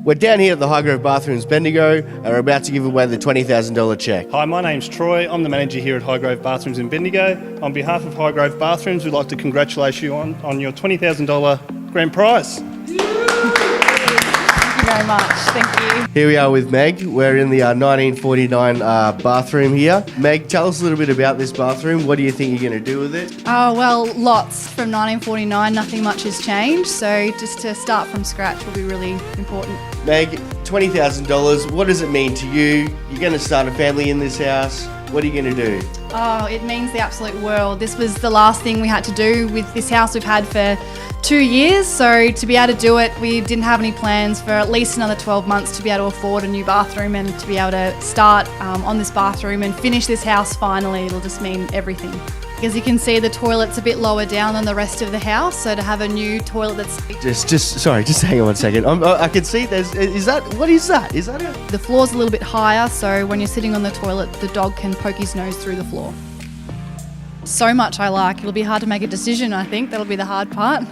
We're down here at the Highgrove Bathrooms Bendigo and we're about to give away the $20,000 cheque. Hi, my name's Troy. I'm the manager here at Highgrove Bathrooms in Bendigo. On behalf of Highgrove Bathrooms, we'd like to congratulate you on your $20,000 grand prize. Thank you very much. Thank you. Here we are with Meg. We're in the 1949 bathroom here. Meg, tell us a little bit about this bathroom. What do you think you're going to do with it? Oh, well, lots. From 1949, nothing much has changed. So just to start from scratch will be really important. Meg, $20,000, what does it mean to you? You're going to start a family in this house. What are you going to do? Oh, it means the absolute world. This was the last thing we had to do with this house we've had for 2 years. So to be able to do it, we didn't have any plans for at least another 12 months to be able to afford a new bathroom and to be able to start on this bathroom and finish this house finally. It'll just mean everything. As you can see, the toilet's a bit lower down than the rest of the house, so to have a new toilet that's... Just hang on one second. I can see what is that? Is that it? The floor's a little bit higher, so when you're sitting on the toilet, the dog can poke his nose through the floor. So much I like. It'll be hard to make a decision, I think. That'll be the hard part.